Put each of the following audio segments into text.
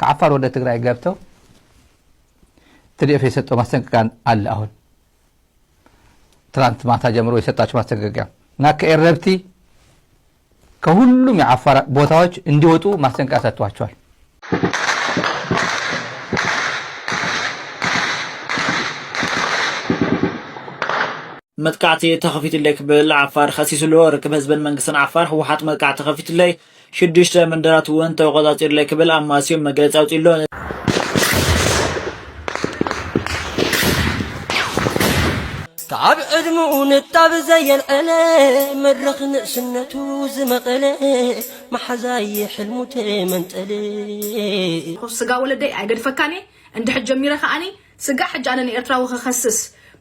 ከአፋር ወደ ትግራይ ገብተው TDF የሰጠው ማስጠንቀቂያ አለ አሁን ትናንት ማታ ጀምሮ የሰጣቸው ማስጠንቀቂያ እና ከኤረብቲ ከሁሉም የአፋር ቦታዎች እንዲወጡ ማስጠንቀቂያ ሰጥቷቸዋል متقعتي تخفيت لك بالعفار خسيس له ركب حزب المنقسن عفار هو حات متقع تخفيت لي شدشت من درات وانت وغضاطير لك بالعماسيوم مقلت اوتي له تعب ادمون التعب زي الألم مرخن سنته زمقله محزاي حلمته منتلي سقا ولدي اقد فكاني عند حج جميره خاني سقا حج انا نيرترا وخخسس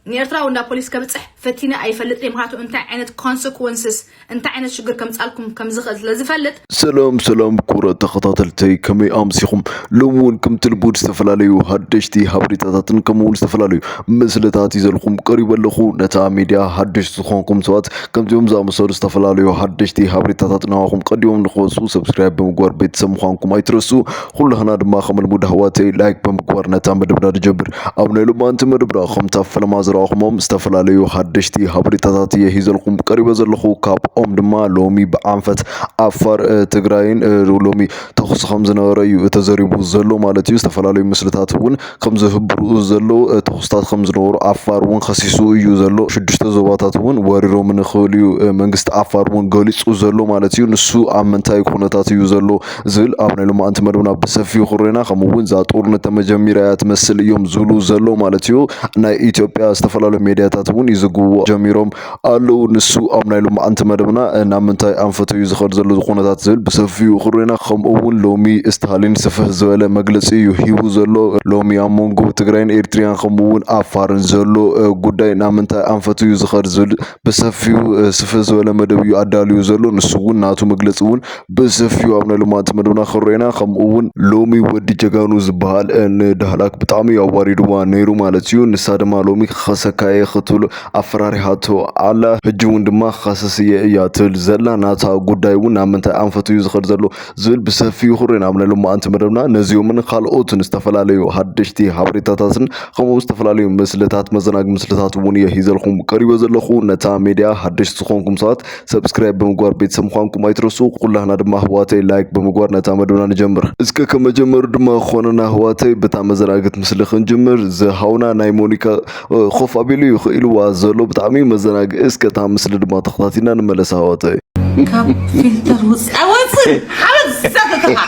نيرترا وندا بوليس كبصح فتينا ايفلط يمحاتو انت عينت كونسيكونسز انت عينت شجر كمصالكم كم زخز لزفلط سلام كورة تخطاتلتي كمي امسيكم لومون كم تلبود استفلاليو حدشتي حبريتاتن كمون استفلاليو مسلتات يزلكم قريب لخو نتا ميديا حدش تخونكم سوات كم تيوم زامسور استفلاليو حدشتي حبريتاتن واخم قديوم نخوصو سبسكرايب بمغوار بيت سمخانكم ايترسو كلنا دما خمل مدهواتي لايك بمغوار نتا مدبنا دجبر ابنيلو ما انت مدبرا خم تفلما زراخمم استفلاليو حدشتي حبريتاتي يهيزلكم قريب زلخو كاب ام دما لومي بعنفت عفار تግራይን ሎሚ ተخص خمز نوريو ተዘሪቡ ዘሎ ማለት እዩ استفلاليو مسلታት እውን ከም ዝህብሩ ዘሎ ተخصታት ከም ዝነበሩ عفار እውን خሲሱ እዩ ዘሎ ሽዱሽተ ዞባታት እውን ወሪሮም ንኽልዩ መንግስት عفار እውን ገሊጹ ዘሎ ማለት እዩ ንሱ ኣብ መንታይ ኩነታት እዩ ዘሎ ዝል ኣብ ናይ ሎማንት መድብና በሰፊው ኹሬና ከምኡውን ዛ ጦርነት ተመጀመሪያ ትመስል እዮም ዝሉ ዘሎ ማለት እዩ ናይ ኢትዮጵያ استفلاليو ሚዲያታት እውን ይዝግቡ ጀሚሮም ኣለው ንሱ ኣብ ናይ ሎማንት መድብና ናብ መንታይ አንፈቱ ይዝኸር ዘሎ ዝኾነታት ዝል بسفيو خرينا خم أول لومي استهالين سفه زوالة مجلس إيو هيو زلو لومي أمونجو تجرين إيرتريان خمون أفارن زلو قداي نامنتا أنفتو يزخر زل بسفيو سفه زوالة مدويو عداليو زلو نسوون ناتو مجلسون بسفيو أمنا لومات مدونا خرينا خم أول لومي ودي جانو زبال إن دهلاك بتعمي أواردوا نيرو مالتيو نساد ما لومي خسكاي خطول أفراري هاتو على هجون دما خاصية ياتل زلا ناتا قداي ونامنتا أنفتو يزخر زلو زل بسفيو خرين عمنا لما أنت مدرنا نزيو من خالقوت نستفلاليو حدشتي حبريتاتاسن خمو استفلاليو مسلتات مزناق مسلتات ونيه هيزلكم قريب زلخو نتا ميديا حدش تخونكم ساعت سبسكرايب بمقوار بيت سمخانكم ايترسو كلنا دما هواتي لايك بمقوار نتا مدرنا نجمر اسكا كما جمر دما خوننا هواتي بتا مزناقت مسلخن جمر زهاونا ناي مونيكا خوف ابيليو خيلوا زلو بتعمي مزناق اسكا تا مسل دما تخطاتينا نملس هواتي كاب فلتر وس أوصل حرز زادتها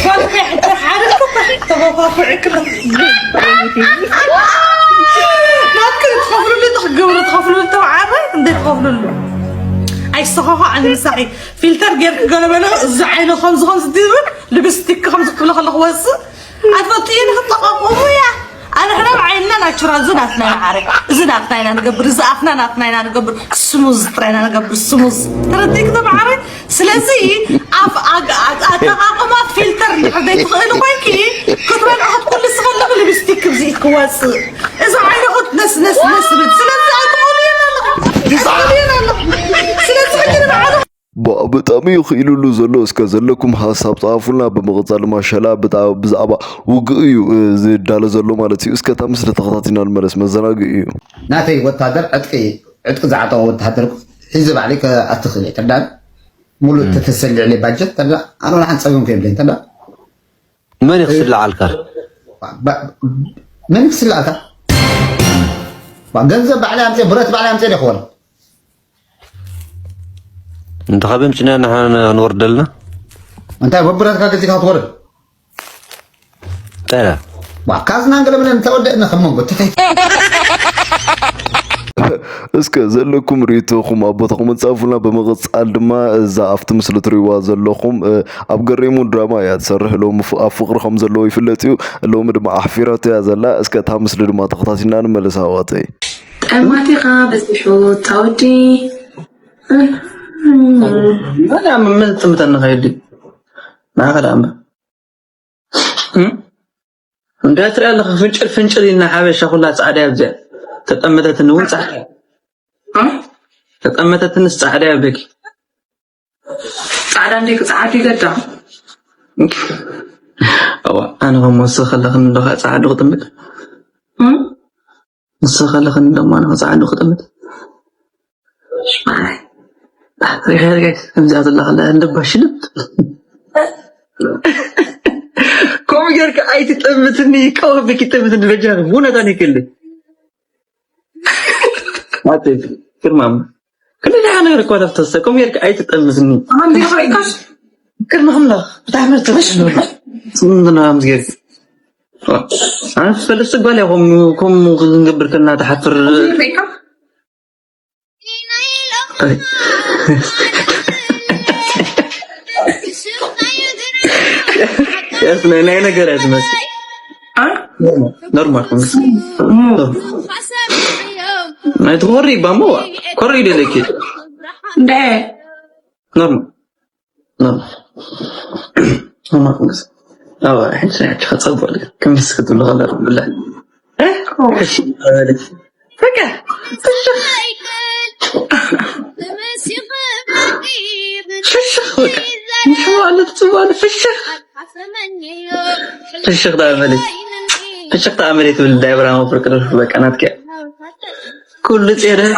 فرفعت حرز تبغى ما كنت تخافلوا لي تخجوا تخافلوا لي توعابي ندي تخافلوا له أي صحاحة عن المساحي فلتر غير قالوا بنا زعينا 5 دينار لبستك 5 كلها خلق وس أتفطين هالطاقة يا أنا هنا بعيننا نشرا زناتنا عارف زناتنا نقبر زعفنا ناتنا نقبر سموز ترينا نقبر سموز ترى ديك ده بعرف سلاسي أتاقما فلتر حبيت خيلو بايكي كتر أنا أحط كل السغلة اللي بستيك بزيت كواس إذا عيني أحط ناس بد سلاسي أتقولي أنا سلاسي حكينا معنا بطعمي يخيلوا زلو اسكا زلكم حساب صافونا بمغزال ما شاء الله بزعبا وقيو زي دال زلو مالتي اسكا تمسل تخطاتنا المرس مزناقيو ناتي وتادر عتق زعطو وتادر حزب عليك اتخلي تدان مولو تتسلع لي باجت تلا انا راح نصيهم كيبلين تلا من يغسل العالكار من يغسل العالكار وغنزب على امتي برت على امتي اخوان انت خبي مشينا نحن نورد لنا انت ببرت كاك تيك هتورد لا وكازنا نقول من انت ودنا خمم قلت اسكا زلكم ريتوكم ابطكم تصافونا بمغصال دما اذا افت مسل تريوا زلكم ابغريمو دراما يا تسرح لهم افقركم زلو يفلطيو لهم دما احفيرات يا زلا اسكا تا مسل دما تخطاتينا نملس هواتي اماتيقا بسحو تاودي أنا من تمتن خيدي ما كلام انت ترى لك فنجل لنا حبشه كلها صعده يبزع تطمتت نون صعده تطمتت نص صعده يبك صعده عندك صعده يقطع أنا هم مسخلة خندق أسعد خدمت مسخلة خندق ما أنا أسعد خدمت شمعي الله خلاه ندبه شلت كم يرك أي تتلمسني كم بك تتلمسني رجال مو نداني كله ما تدري كرمام كل اللي أنا يرك ولا فتسة كم يرك أي تتلمسني عندي فريقاش كرمام لا بتعمل تغشنو صندنا مزيك أنا فلست بالي هم كم نقبل كنا تحفر يا سنة أنا قرأت مسي نورمال ما تغوري بامو كوري لك ده نورمال نورمال الحين ساعات خاصة لك كم بسكت ولا غلط بالله فكا فشخ وكا نحوالة تسوالة فشخ فشخ ده عملي فشخ ده عملي تقول الدايبرا مفرقة في بكانات كيا كل تيرا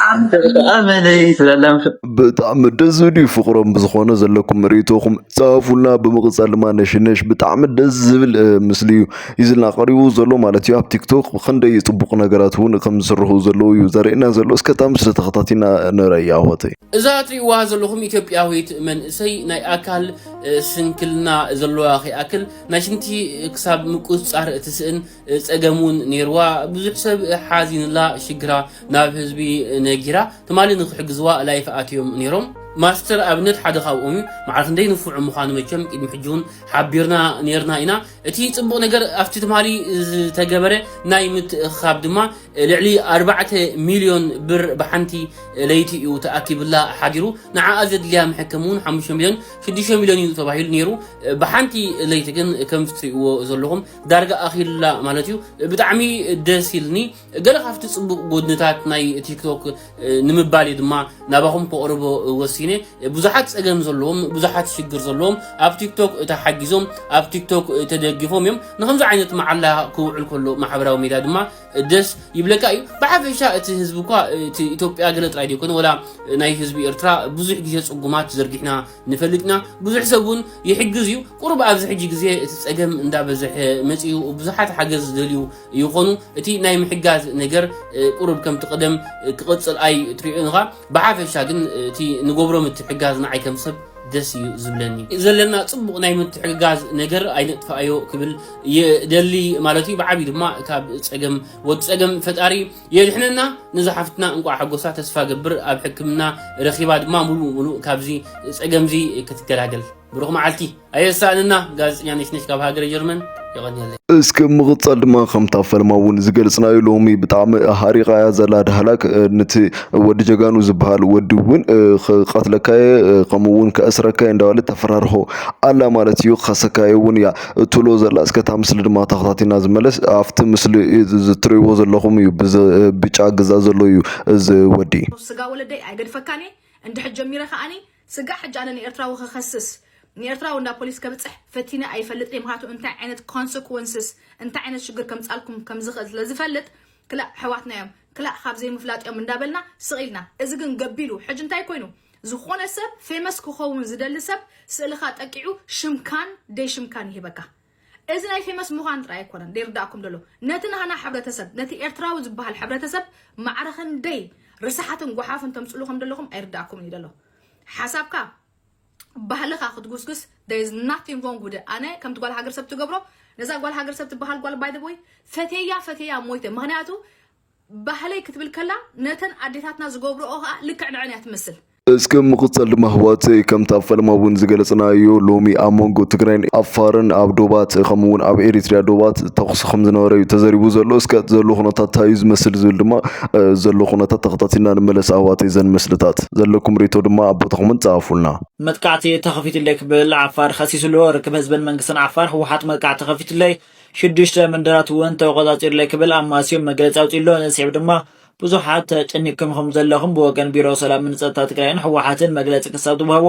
عملي تقول بتعمل دزودي فقرم بزخونة زلكم مريتوكم صافونا بمغصال ما نشنش بتعمل دزبل مسليو يزلنا قريبو زلو مالتيو اب تيك توك خنده يطبق نغراتون كم سرحو زلو يوزارينا زلو اسكتام ستخطاتينا نرأي هوتي إذا تريوا زلهم إثيوبياويت من سي ناي أكل سنكلنا زلو أخي أكل ناشنتي كساب مكوس صار تسئن تأجمون نيروا بزح سب حازين لا شجرة ناب حزبي نجرة تمالي نخرج زواء لا يفاتيهم نيرهم ماستر أبنت حدا خاومي معرفن دين نفوع مخانو مجم إد محجون حبيرنا نيرنا إنا تي تبغى نجر أفتي تمالي تجبره نايمت خاب دما لعلي 4 مليون بر بحنتي ليتي وتأكيد الله حاجرو نع أزد ليها محكمون 5 مليون 6 مليون تباهيل نيرو بحنتي ليتي كن كم فتري وزلهم درجة أخير لا مالتيو بدعمي داسيلني قال خافت تصبغ جودنتات ناي تيك توك نمبالي دما نباهم بقربو وسينة بزحات أجمع زلهم بزحات شجر زلهم أب تيك توك تحجزهم أب تيك توك تدقفهم يوم نخمس عينة مع الله كوع الكل مع حبره وميلاد ما دس يبلك أي بعرف شاء تهزبكوا إثيوبيا قلت راديو كن ولا ناي هزبي إرترا بزح جيس عقومات زرقنا نفلتنا بزح سبون يحجزيو قرب أبزح جيزي أجمع ندع بزح مسيو وبزحات حجز دليو يخونوا تي ناي محجز نجر قرب كم تقدم قصة أي ترينغا بعرف شاء تي نقبرم التحجاز نعي كم سب دسي زبلني زلنا صبغ نايم التحجاز نجر أي نتفايو قبل يدلي مالتي بعبيد ما كاب تسجم وتسجم فتاري يدحنا نزحفتنا نقع حقوسات تسفى قبر أب حكمنا رخيبات ما ملو كابزي تسجم زي كتكلاجل برغم عالتي أي سالنا جاز يعني شنش كاب هاجر جرمن اسك مغصل ما خمتا فرماون زغلصنا يلومي بتعم حريقه يا زلاد هلاك نتي ود جغانو زبال ودون قتلكاي قمون كاسركاي اندوال تفرارحو الله مالتيو خسكاي ون يا تولو زلا اسك تامسل دما تخطاتينا زملس افت مسل زتريو زلخم بيچا غزا زلو يو از ودي سغا ولدي ايغد فكاني اند حج جميره خاني سغا حج انا ارتراو خخسس نيرترا وندا بوليس كبصح فتينا ايفلط يمهاتو انت عينت كونسيكونسز انت عينت شجر كم صالكم كم زخز لزفلط كلا حواتنا يوم كلا خاب زي مفلاط يوم ندابلنا سقيلنا اذا كن قبيلو حج انتي كوينو زخونه سب فيمس كخون زدل سب سلخا تقيعو شمكان دي شمكان يبكا اذا اي فيمس مخان راي كون ديرداكم دلو نتنا هنا حبرتسب نتي ارتراو زبحال حبرتسب معرخن دي رسحاتن غحافن تمصلوهم دلهم ايرداكم يدلو حسابكا بحالك أخذ جوسكس there is nothing wrong with it أنا كم تقول حاجة سبت جبره نزا قال حاجة سبت بحال قال by the way فتيا مويته مهناتو بحالي كتب الكلا نتن عديتاتنا زجبره لك عن عينات مثل اسك مقصل مهواتي كم تفعل ما بون زغلصنا يو لومي امونغو تግራይን አፋርን ኣብ ዶባት ከምውን ኣብ ኤሪትሪያ ዶባት ተخص ከም ዝነበረ ተዘሪቡ ዘሎ እስከ ዘሎ ኹነታት ታይዝ መስል ዝብል ድማ ዘሎ ኹነታት ተኸታቲና ንመለስ ኣዋተይ ዘን መስልታት ዘለኩም ሪቶ ድማ ኣቦታኹም ጻፉልና መጥቃዕቲ ተኸፊትለይ ክብል ዓፋር ኸሲስሎ ርክብ ህዝብን መንግስትን ዓፋር ህወሓት መጥቃዕቲ ተኸፊትለይ 6 መንደራት ወን ተቆጻጽርለይ ክብል ኣማስዮም መግለጫ አውጥሎ ነሲብ ድማ ብዙሓት ጨኒቅኩም ዘለኹም በወገን ቢሮ ሰላም ንጸጥታ ትግራይን ህወሓትን መግለጽ ክሳብ ተዋህቦ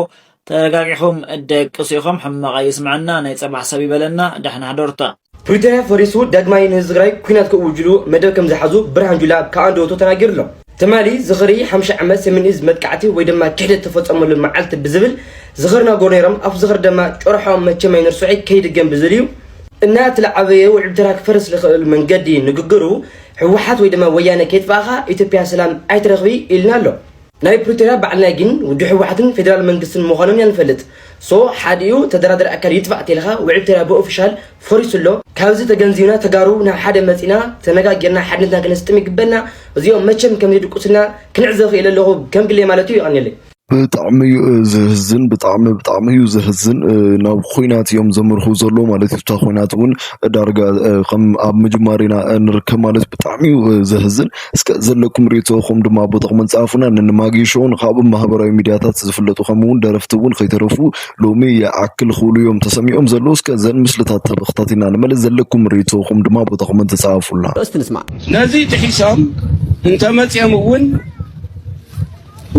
ተረጋጊኹም ደቅሲኹም ሕማቕ ይስምዓና ናይ ፀባሕ ሰብ ይበለና ዳሕና ሓደርታ ፕሪቶሪያ ፈሪሱ ዳግማይ ንህዝቢ ትግራይ ኩናት ክውጅሉ መደብ ከም ዝሓዙ ብርሃን ጁላ ከኣንደወቶ ተናጊሩ ኣሎ ተማሊ ዝኽሪ 50 ዓመት ሰሜን ህዝቢ መጥቃዕቲ ወይ ድማ ክሕደት ተፈጸመሉ መዓልቲ ብዝብል ዝኽርና ጎነሮም ኣብ ዝኽር ድማ ጮርሖም መቸም ኣይንርሱዒ ከይድገም ብዝብል እዩ እና ትለዓበየ ውዕል ተራ ክፈርስ ዝኽእል መንገዲ ንግግሩ ሕወሓት ወይ ድማ ወያነ ከይጥፋእኻ ኢትዮጵያ ሰላም ኣይትረኽቢ ኢልና ኣሎ ናይ ፕሪቶሪያ በዓልና ግን ውድ ሕወሓትን ፌደራል መንግስትን ምዃኖም ያንፈልጥ ሶ ሓዲኡ ተደራደር ኣካል ይጥፋእ ተልኻ ውዕል ተራ ብኦፊሻል ፈሪሱሎ ካብዚ ተገንዚብና ተጋሩ ናብ ሓደ መፂና ተነጋጊርና ሓድነትና ክነስጥም ይግበና እዚኦም መቸም ከም ዝድቁስና ክንዕዘብ ክኢለ ኣለኹ ከም ግሌ ማለት እዩ ይቐኒለይ ብጣዕሚ ዝህዝን ብጣዕሚ ዝህዝን ናብ ኮይናት እዮም ዘምርሑ ዘሎ ማለት እዩ ኮይናት እውን ዳርጋ ከም ኣብ መጀመሪያና ንርከብ ማለት ብጣዕሚ ዝህዝን እስከ ዘለኩም ሪቶኹም ድማ ቦታኹም ጻፉና ንማጊሾን ካብ ማህበራዊ ሚድያታት ዝፍለጡ ከምውን ደረፍቲ እውን ከይተረፉ ሎሚ የአክል ሁሉ ዮም ተሰሚዖም ዘሎ እስከ ዘን ምስልታት ተበክታቲና ንመለስ ዘለኩም ሪቶኹም ድማ ቦታኹም ተጻፉላ እስቲ ንስማ ነዚ ጥሒሶም እንተ መጽኦም እውን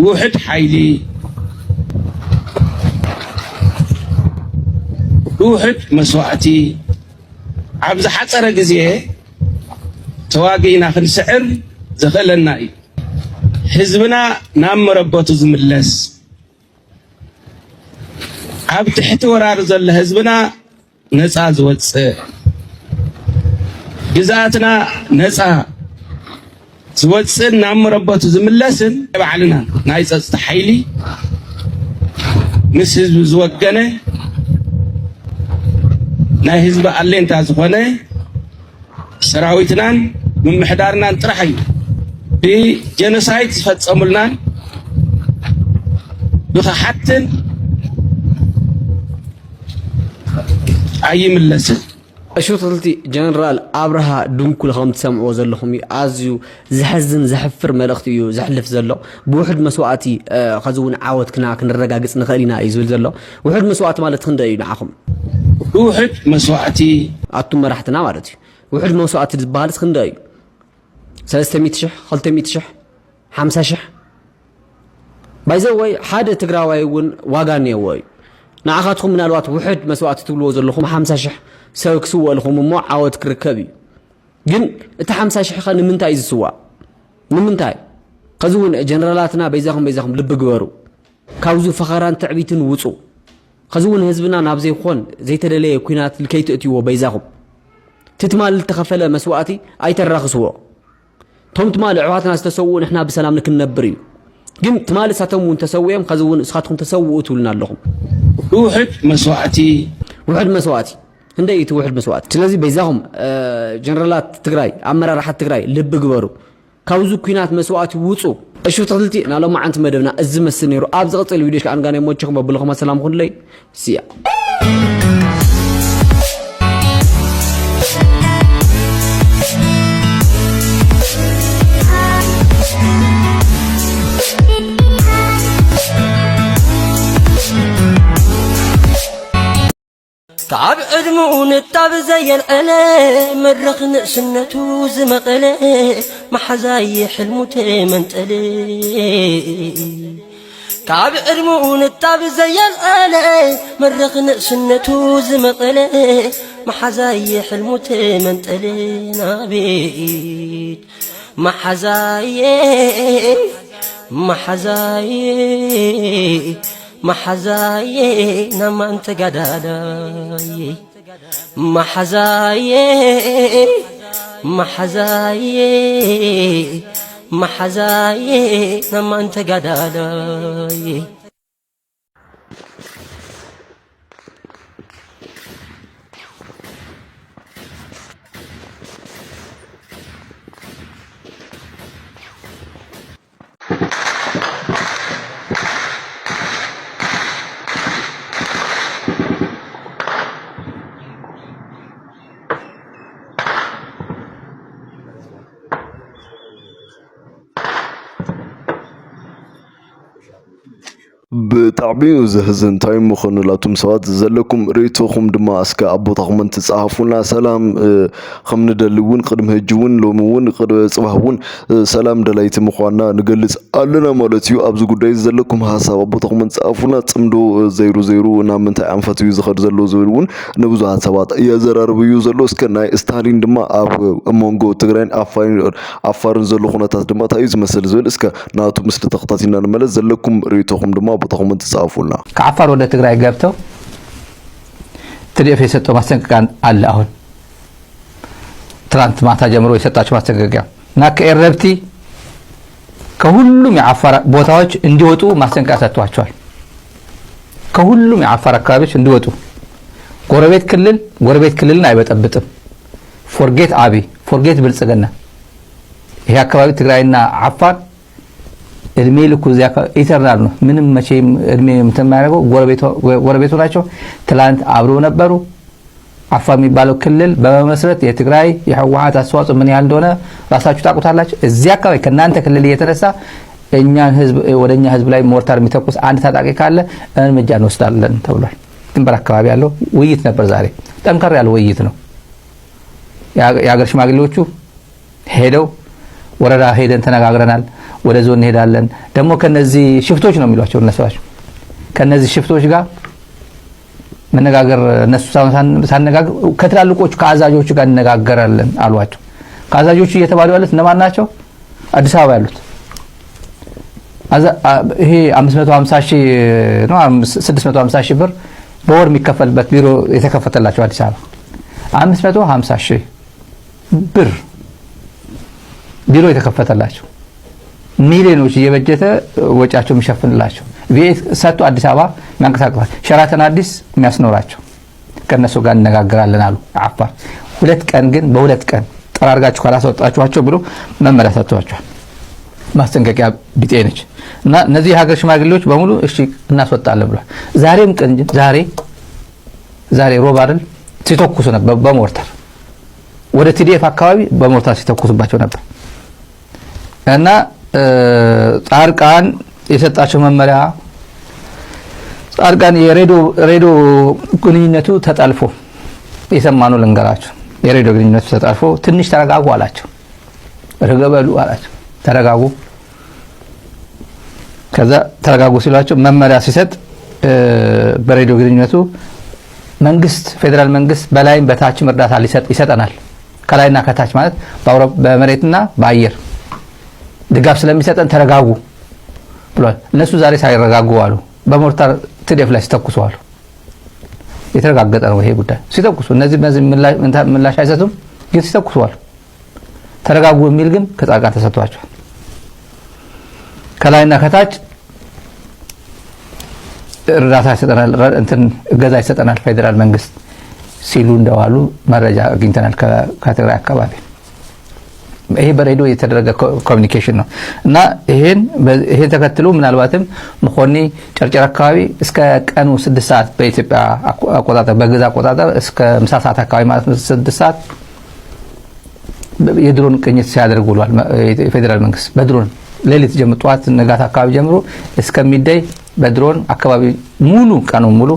ውሕድ ሓይሊ ውሕድ መስዋዕቲ ኣብ ዝሓፀረ ግዜ ተዋጊእና ክንስዕር ዘኽእለና እዩ ህዝብና ናብ መረበቱ ዝምለስ ኣብ ትሕቲ ወራር ዘሎ ህዝብና ነፃ ዝወፅእ ግዛኣትና ነፃ ዝወፅን ናብ መረበቱ ዝምለስን ባዕልና ናይ ፀጥታ ሓይሊ ምስ ህዝቢ ዝወገነ ናይ ህዝቢ ኣለንታ ዝኾነ ሰራዊትናን ምምሕዳርናን ጥራሕ እዩ ብጀኖሳይድ ዝፈፀሙልናን ብኽሓትን ኣይምለስን እሹትልቲ ጀነራል አብርሃ ድንኩል ከም ትሰምዕዎ ዘለኹም ኣዝዩ ዝሕዝን ዝሕፍር መልእኽቲ እዩ ዝሕልፍ ዘሎ ብውሕድ መስዋዕቲ ከዝውን ዓወትክና ክንረጋግፅ ንኽእል ኢና እዩ ዝብል ዘሎ ውሕድ መስዋዕቲ ማለት ክንደይ እዩ ንዓኹም ውሕድ መስዋዕቲ ኣቱም መራሕትና ማለት እዩ ውሕድ መስዋዕቲ ዝበሃልስ ክንደይ እዩ 300,000 200,000 50,000 ባይዘወይ ሓደ ትግራዋይ እውን ዋጋ እኒአዎ እዩ ንዓኻትኩም ምናልባት ውሕድ መስዋዕቲ ትብልዎ ዘለኹም 50,000 ሰብ ክስውእ ለኹም እሞ ዓወት ክርከብ እዩ ግን እቲ 50,000 ኸ ንምንታይ እዩ ዝስዋእ ንምንታይ ከዚ እውን ጀነራላትና በይዛኹም ልቢ ግበሩ ካብዚ ፈኸራን ትዕቢትን ውፁ ከዚ እውን ህዝብና ናብ ዘይኮን ዘይተደለየ ኩናት ከይትእትይዎ በይዛኹም ትትማል ተኸፈለ መስዋዕቲ ኣይተራኽስዎ ቶም ትማል ዕዋትና ዝተሰውኡ ንሕና ብሰላም ንክንነብር እዩ ግን ትማል ሳቶም እውን ተሰውዮም ከዚ እውን እስኻትኩም ተሰውኡ ትብሉና ኣለኹም ውሕድ መስዋዕቲ እንደይ እቲ ውሕድ መስዋዕቲ ስለዚ በይዛኹም ጀነራላት ትግራይ ኣመራርሓት ትግራይ ልቢ ግበሩ ካብዚ ኩናት መስዋዕቲ ውፁ እሹ ተኽልቲ ናሎም ዓንቲ መደብና እዚ መስል ነይሩ ኣብ ዝቕፅል ቪድዮ ከዓ ንጋናይ ሞችኹም በብልኹም ሰላም ኩንለይ ስያ كعب عدمون الطاب زي العلا مرخ نقسنته زمقلا محزاي حلمته منتلي كعب عدمون الطاب زي العلا مرخ نقسنته زمقلا محزاي حلمته منتلي نابيت محزاي نما انت قداداي محزاي نما انت قداداي ብጣዕሚ ዝህዝን ታይም ምኾንላቱም ሰባት ዘለኩም ሬቶኹም ድማ እስከ ኣቦታኹም ትጻሓፉና ሰላም ከም ንደልውን ቅድሚ ሕጂ እውን ሎሚ እውን ቅድሚ ጽባህ እውን ሰላም ደላይቲ ምዃንና ንገልጽ ኣለና ማለት እዩ ኣብዚ ጉዳይ ዘለኩም ሓሳብ ኣቦታኹም ትጻሓፉና ጽምዶ ዘይሩ ናብ ምንታይ ኣንፈት እዩ ዝኸድ ዘሎ ዝብል እውን ንብዙሓት ሰባት እየዘራርብ እዩ ዘሎ እስከ ናይ ስታሊን ድማ ኣብ መንጎ ትግራይን ኣፋርን ዘሎ ኩነታት ድማ እንታይ እዩ ዝመስል ዝብል እስከ ናቱ ምስሊ ተኸታቲልና ንመለስ ዘለኩም ሬቶኹም ድማ ቦታኹም ተጻፉና ከአፋር ወደ ትግራይ ገብተው ትዲኤፍ የሰጠው ማስጠንቀቂያ አለ። አሁን ትናንት ማታ ጀምሮ የሰጣቸው ማስጠንቀቂያ እና ከኤረብቲ ከሁሉም የአፋር ቦታዎች እንዲወጡ ማስጠንቀቂያ ሰጥቷቸዋል። ከሁሉም የአፋር አካባቢዎች እንዲወጡ ጎረቤት ክልልን አይበጠብጥም። ፎርጌት አቢ ፎርጌት ብልጽግና ይሄ አካባቢ ትግራይና አፋር እድሜ ልኩ እዚያ ኢተርናል ነው። ምንም መቼም እድሜ የማያደርገው ጎረቤቱ ናቸው። ትላንት አብረው ነበሩ። አፋር የሚባለው ክልል በመመስረት የትግራይ የህወሓት አስተዋጽኦ ምን ያህል እንደሆነ ራሳችሁ ታውቁታላችሁ። እዚያ አካባቢ ከናንተ ክልል እየተነሳ እኛን ህዝብ ወደኛ ህዝብ ላይ ሞርታር የሚተኩስ አንድ ታጣቂ ካለ እርምጃ እንወስዳለን ተብሏል። ድንበር አካባቢ ያለው ውይይት ነበር ዛሬ። ጠንከር ያለው ውይይት ነው። የሀገር ሽማግሌዎቹ ሄደው ወረዳ ሄደን ተነጋግረናል። ወደ ዞን እንሄዳለን። ደግሞ ከነዚህ ሽፍቶች ነው የሚሏቸው እነሱዋቸው ከነዚህ ሽፍቶች ጋር መነጋገር እነሱ ሳነጋገር ከትላልቆቹ ከአዛዦቹ ጋር እንነጋገራለን አሏቸው። ከአዛዦቹ እየተባሉ ያሉት እነማን ናቸው? አዲስ አበባ ያሉት ይሄ 550 ሺህ ነው 650 ሺህ ብር በወር የሚከፈልበት ቢሮ የተከፈተላቸው አዲስ አበባ 550 ሺህ ብር ቢሮ የተከፈተላቸው ሚሊዮኖች እየበጀተ ወጫቸው የሚሸፍንላቸው ቤት ሰጥቶ አዲስ አበባ ማንቀሳቀስ ሸራተን አዲስ የሚያስኖራቸው ከነሱ ጋር እንነጋገራለን አሉ። አፋር ሁለት ቀን ግን በሁለት ቀን ጠራርጋችሁ ካላስወጣችኋቸው ብሎ መመሪያ ሰጥቷቸዋል። ማስጠንቀቂያ ቢጤ ነች እና እነዚህ የሀገር ሽማግሌዎች በሙሉ እሺ እናስወጣለን ብሏል። ዛሬም ቀን ዛሬ ሮብ አይደል ሲተኩሱ ነበር በሞርታር ወደ ቲዲኤፍ አካባቢ በሞርታር ሲተኩሱባቸው ነበር እና ጻድቃን የሰጣቸው መመሪያ ጻድቃን የሬዲዮ ግንኙነቱ ተጣልፎ የሰማነው ልንገራችሁ። የሬዲዮ ግንኙነቱ ተጣልፎ ትንሽ ተረጋጉ አላቸው። ረገበሉ አላቸው። ተረጋጉ። ከዛ ተረጋጉ ሲሏቸው መመሪያ ሲሰጥ በሬዲዮ ግንኙነቱ መንግስት ፌደራል መንግስት በላይም በታችም እርዳታ ይሰጠናል። ከላይና ከታች ማለት በመሬትና በአየር ድጋፍ ስለሚሰጠን ተረጋጉ ብሏል። እነሱ ዛሬ ሳይረጋጉ አሉ። በሞርታር ትዲኤፍ ላይ ሲተኩሱ አሉ። የተረጋገጠ ነው ይሄ ጉዳይ። ሲተኩሱ እነዚህ ምላሽ አይሰጡም፣ ግን ሲተኩሱ አሉ። ተረጋጉ የሚል ግን ከጻድቃን ተሰጥቷቸዋል። ከላይና ከታች እርዳታ ይሰጠናል፣ እገዛ ይሰጠናል ፌደራል መንግስት ሲሉ እንደዋሉ መረጃ አግኝተናል ከትግራይ አካባቢ። ይሄ በሬዲዮ የተደረገ ኮሚኒኬሽን ነው እና ይሄን ተከትሎ ምናልባትም መኮኒ ጨርጨር አካባቢ እስከ ቀኑ 6 ሰዓት በኢትዮጵያ አቆጣጠር በግዛ አቆጣጠር እስከ ምሳ ሰዓት አካባቢ ማለት ነው 6 ሰዓት የድሮን ቅኝት ሲያደርጉ ብሏል ፌደራል መንግስት። በድሮን ሌሊት ጀምሮ ጧት ንጋት አካባቢ ጀምሮ እስከሚደይ በድሮን አካባቢ ሙሉ ቀኑ ሙሉ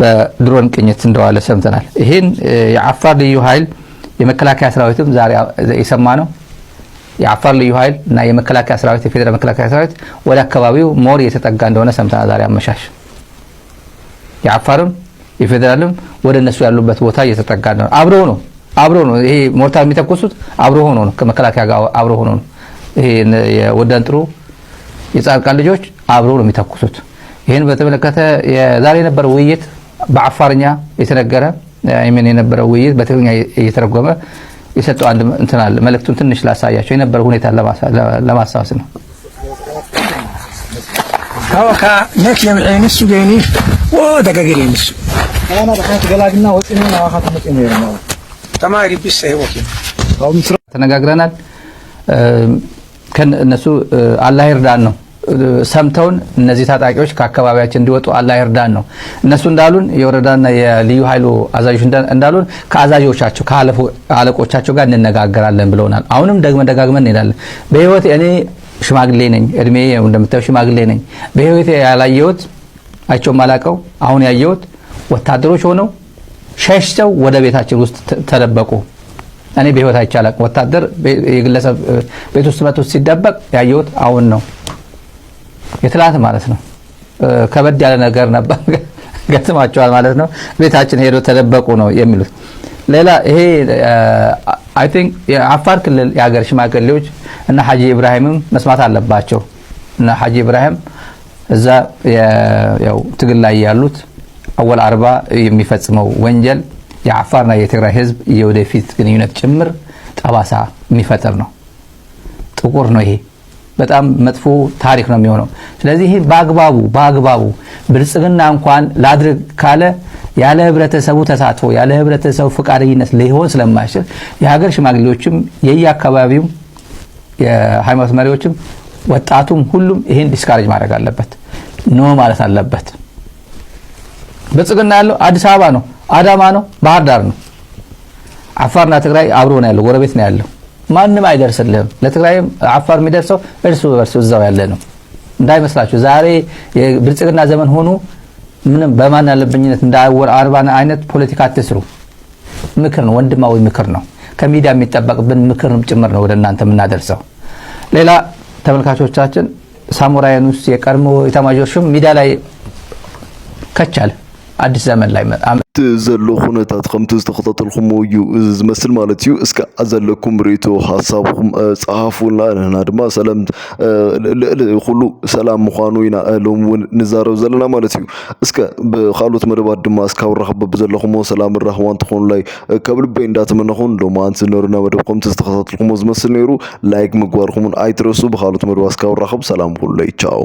በድሮን ቅኝት እንደዋለ ሰምተናል። ይሄን የአፋር ልዩ ኃይል የመከላከያ ሰራዊትም ዛሬ የሰማ ነው። የአፋር ልዩ ኃይል እና የመከላከያ ሰራዊት የፌደራል መከላከያ ሰራዊት ወደ አካባቢው ሞር የተጠጋ እንደሆነ ሰምተናል ዛሬ አመሻሽ። የአፋርም የፌደራልም ወደ እነሱ ያሉበት ቦታ እየተጠጋ ነው። አብሮ ነው ይሄ ሞርታር የሚተኩሱት አብሮ ሆኖ ነው ከመከላከያ ጋር አብሮ ሆኖ ነው። ይሄ የወደንጥሩ የጻድቃን ልጆች አብሮ ነው የሚተኩሱት። ይሄን በተመለከተ የዛሬ የነበረው ውይይት በአፋርኛ የተነገረ አይመን የነበረው ውይይት በትግርኛ እየተረጎመ የሰጠው አንድ እንትናል መልእክቱን ትንሽ ላሳያቸው የነበረው ሁኔታ ለማሳወስ ነው። ካወካ ነክለም አይነሱ ገኒ ወደገገሪ ነሱ አና በሐት ገላግና ወጥኔ ማዋኻት መጥኔ ነው ተማሪ ቢሰይ ወኪ ተነጋግረናል። ከነሱ አላህ ይርዳን ነው ሰምተውን እነዚህ ታጣቂዎች ከአካባቢያችን እንዲወጡ አላህ ይርዳን ነው እነሱ እንዳሉን። የወረዳና የልዩ ኃይሉ አዛዦች እንዳሉን ከአዛዦቻቸው ከአለቆቻቸው ጋር እንነጋገራለን ብለውናል። አሁንም ደጋግመን እንሄዳለን። በህይወት እኔ ሽማግሌ ነኝ እድሜ እንደምታዩ ሽማግሌ ነኝ በህይወቴ ያላየሁት አይቼው ማላቀው አሁን ያየሁት ወታደሮች ሆነው ሸሽተው ወደ ቤታችን ውስጥ ተደበቁ እኔ በህይወት አይቻላቅ ወታደር የግለሰብ ቤት ውስጥ መጥቶ ሲደበቅ ያየሁት አሁን ነው የትላንት ማለት ነው ከበድ ያለ ነገር ነበር ገጥማቸዋል ማለት ነው ቤታችን ሄዶ ተደበቁ ነው የሚሉት ሌላ ይሄ አይ ቲንክ የአፋር ክልል የሀገር ሽማግሌዎች እና ሐጂ ኢብራሂምም መስማት አለባቸው እና ሐጂ ኢብራሂም እዛ ያው ትግል ላይ ያሉት አወል አርባ የሚፈጽመው ወንጀል የአፋርና የትግራይ ህዝብ የወደፊት ግንኙነት ጭምር ጠባሳ የሚፈጥር ነው ጥቁር ነው ይሄ በጣም መጥፎ ታሪክ ነው የሚሆነው ስለዚህ ይሄ በአግባቡ ብልጽግና እንኳን ላድርግ ካለ ያለ ህብረተሰቡ ተሳትፎ ያለ ህብረተሰቡ ፍቃደኝነት ሊሆን ስለማይችል የሀገር ሽማግሌዎችም የየአካባቢው የሃይማኖት መሪዎችም ወጣቱም ሁሉም ይሄን ዲስካሬጅ ማድረግ አለበት ኖ ማለት አለበት ብልጽግና ያለው አዲስ አበባ ነው አዳማ ነው ባህር ዳር ነው አፋርና ትግራይ አብሮ ነው ያለው ጎረቤት ነው ያለው ማንንም አይደርስልህም ለትግራይም አፋር የሚደርሰው እርሱ በርሱ እዛው ያለ ነው እንዳይመስላችሁ ዛሬ የብልጽግና ዘመን ሆኖ ምንም በማን ያለብኝነት እንዳይወር አርባና አይነት ፖለቲካ አትስሩ ምክር ነው ወንድማዊ ምክር ነው ከሚዲያ የሚጠበቅብን ምክርም ጭምር ነው ወደ እናንተ የምናደርሰው ሌላ ተመልካቾቻችን ሳሙራይኑስ የቀርሞ ኢታማዦር ሚዲያ ላይ ከቻለ አዲስ ዘመን ላይ ዘሎ ኩነታት ከምቲ ዝተኸታተልኩም እዩ ዝመስል ማለት እዩ እስከ አዘለኩም ሪቶ ሐሳብኩም ጻፉና እና ድማ ሰላም ኩሉ ሰላም ምዃኑ ኢና ሎምውን ንዛረብ ዘለና ማለት እዩ እስከ በኻሎት መደባት ድማ እስካብ ረኸብ በዘለኹም ሰላም ረኽዋን ትኾኑ ላይ ከብልበይ እንዳተመነኹን ሎማ አንስ ነርና መደብኩም ተስተኸታተልኩም ዝመስል ነይሩ ላይክ ምግባርኩም አይትረሱ በኻሎት መደባት እስካብ ረኸብ ሰላም ሁሉ ላይ ቻው